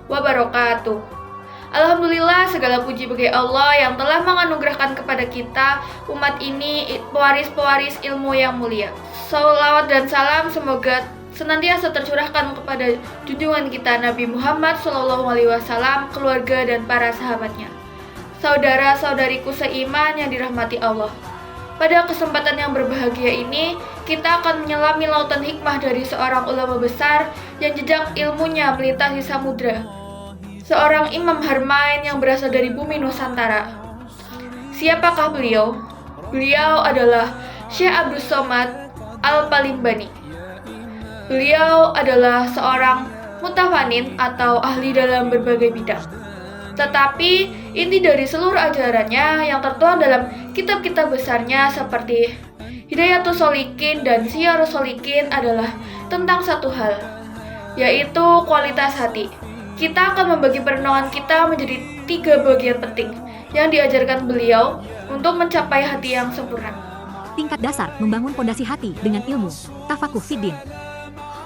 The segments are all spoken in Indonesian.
wabarakatuh. Alhamdulillah, segala puji bagi Allah yang telah menganugerahkan kepada kita umat ini pewaris-pewaris ilmu yang mulia. Salawat dan salam semoga senantiasa tercurahkan kepada junjungan kita Nabi Muhammad SAW, keluarga dan para sahabatnya. Saudara-saudariku seiman yang dirahmati Allah. Pada kesempatan yang berbahagia ini, kita akan menyelami lautan hikmah dari seorang ulama besar yang jejak ilmunya melintasi samudra. Seorang imam harmain yang berasal dari bumi Nusantara. Siapakah beliau? Beliau adalah Syekh Abdus Somad Al-Palimbani. Beliau adalah seorang mutafanin atau ahli dalam berbagai bidang. Tetapi inti dari seluruh ajarannya yang tertuang dalam kitab-kitab besarnya seperti Hidayatus Sholiqin dan Siyarus Sholiqin adalah tentang satu hal, yaitu kualitas hati. Kita akan membagi perenungan kita menjadi 3 bagian penting yang diajarkan beliau untuk mencapai hati yang sempurna. Tingkat dasar membangun pondasi hati dengan ilmu, tafakuh fiddin.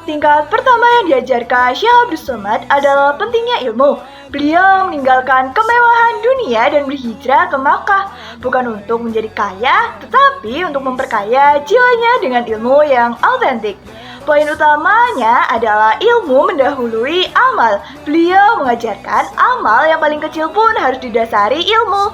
Tingkat pertama yang diajarkan Syekh Abdus Somad adalah pentingnya ilmu. Beliau meninggalkan kemewahan dunia dan berhijrah ke Makkah, bukan untuk menjadi kaya, tetapi untuk memperkaya jiwanya dengan ilmu yang autentik. Poin utamanya adalah ilmu mendahului amal. Beliau mengajarkan amal yang paling kecil pun harus didasari ilmu.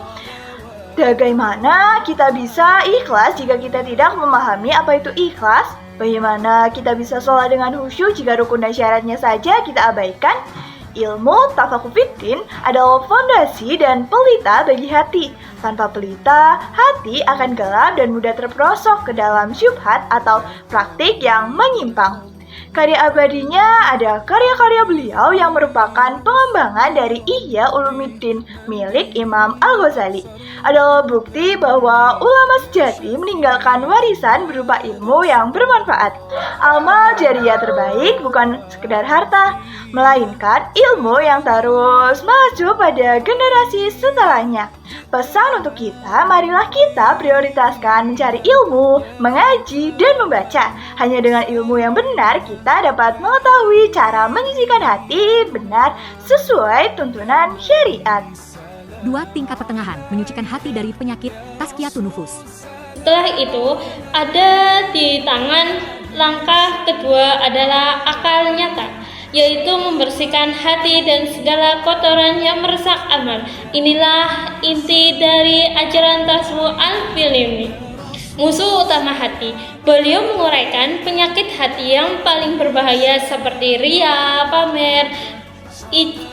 Bagaimana kita bisa ikhlas jika kita tidak memahami apa itu ikhlas? Bagaimana kita bisa sholat dengan khusyuk jika rukun dan syaratnya saja kita abaikan? Ilmu tafakuh fiddin adalah fondasi dan pelita bagi hati. Tanpa pelita, hati akan gelap dan mudah terperosok ke dalam syubhat atau praktik yang menyimpang. Karya abadinya ada karya-karya beliau yang merupakan pengembangan dari Ihya Ulumuddin milik Imam Al-Ghazali. Adalah bukti bahwa ulama sejati meninggalkan warisan berupa ilmu yang bermanfaat. Amal jariyah terbaik bukan sekedar harta, melainkan ilmu yang terus maju pada generasi setelahnya. Pesan untuk kita, marilah kita prioritaskan mencari ilmu, mengaji, dan membaca. Hanya dengan ilmu yang benar, kita dapat mengetahui cara menyucikan hati benar sesuai tuntunan syariat. 2. Tingkat pertengahan menyucikan hati dari penyakit tazkiyatun nufus. Setelah itu, ada di tangan langkah kedua adalah akal nyata, yaitu membersihkan hati dan segala kotoran yang merusak amal. Inilah inti dari ajaran tasawuf al-Palimbani. Musuh utama hati. Beliau menguraikan penyakit hati yang paling berbahaya seperti riya, pamer,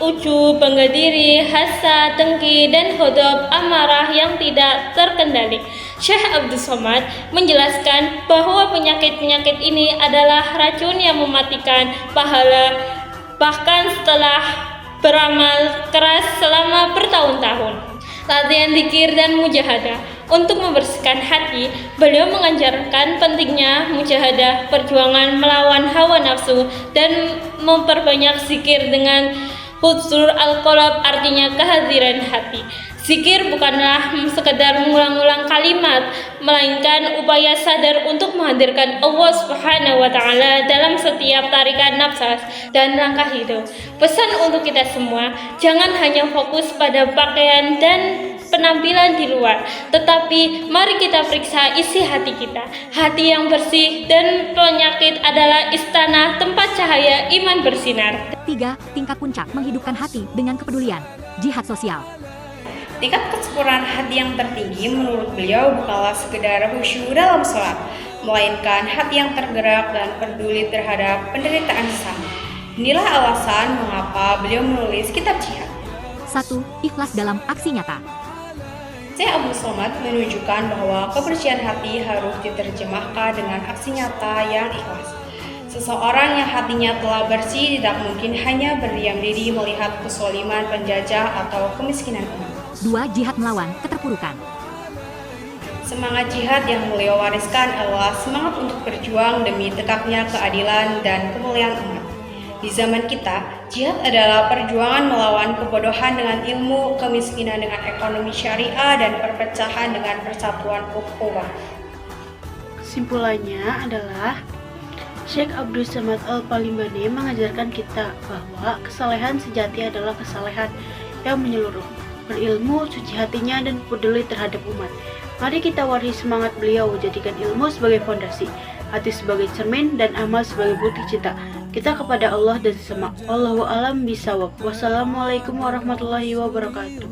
ujub, bangga diri, hasad, dengki, dan ghadab, amarah yang tidak terkendali. Syekh Abdus Somad menjelaskan bahwa penyakit-penyakit ini adalah racun yang mematikan pahala bahkan setelah beramal keras selama bertahun-tahun. Latihan zikir dan mujahadah. Untuk membersihkan hati, beliau mengajarkan pentingnya mujahadah, perjuangan melawan hawa nafsu, dan memperbanyak zikir dengan hudzur al-qalb, artinya kehadiran hati. Zikir bukanlah sekedar mengulang-ulang kalimat, melainkan upaya sadar untuk menghadirkan Allah Subhanahu wa Ta'ala dalam setiap tarikan nafas dan langkah hidup. Pesan untuk kita semua, jangan hanya fokus pada pakaian dan penampilan di luar, tetapi mari kita periksa isi hati kita. Hati yang bersih dan penyakit adalah istana tempat cahaya iman bersinar. 3. Tingkat puncak menghidupkan hati dengan kepedulian, jihad sosial. Tingkat kesempurnaan hati yang tertinggi menurut beliau bukanlah sekedar khusyuk dalam sholat, melainkan hati yang tergerak dan peduli terhadap penderitaan sesama. Inilah alasan mengapa beliau menulis kitab jihad. 1. Ikhlas dalam aksi nyata. Syekh Abdus Somad menunjukkan bahwa kebersihan hati harus diterjemahkan dengan aksi nyata yang ikhlas. Seseorang yang hatinya telah bersih tidak mungkin hanya berdiam diri melihat kezaliman penjajah atau kemiskinan umat. 2. Jihad melawan keterpurukan. Semangat jihad yang beliau wariskan adalah semangat untuk berjuang demi tegaknya keadilan dan kemuliaan umat. Di zaman kita, jihad adalah perjuangan melawan kebodohan dengan ilmu, kemiskinan dengan ekonomi syariah, dan perpecahan dengan persatuan ukhuwah. Kesimpulannya adalah Syekh Abdul Somad Al-Palimbani mengajarkan kita bahwa kesalehan sejati adalah kesalehan yang menyeluruh, berilmu, suci hatinya, dan peduli terhadap umat. Mari kita waris semangat beliau, jadikan ilmu sebagai fondasi, hati sebagai cermin, dan amal sebagai bukti cinta kita kepada Allah dan sesama. Wallahu a'lam bishawab. Wassalamualaikum warahmatullahi wabarakatuh.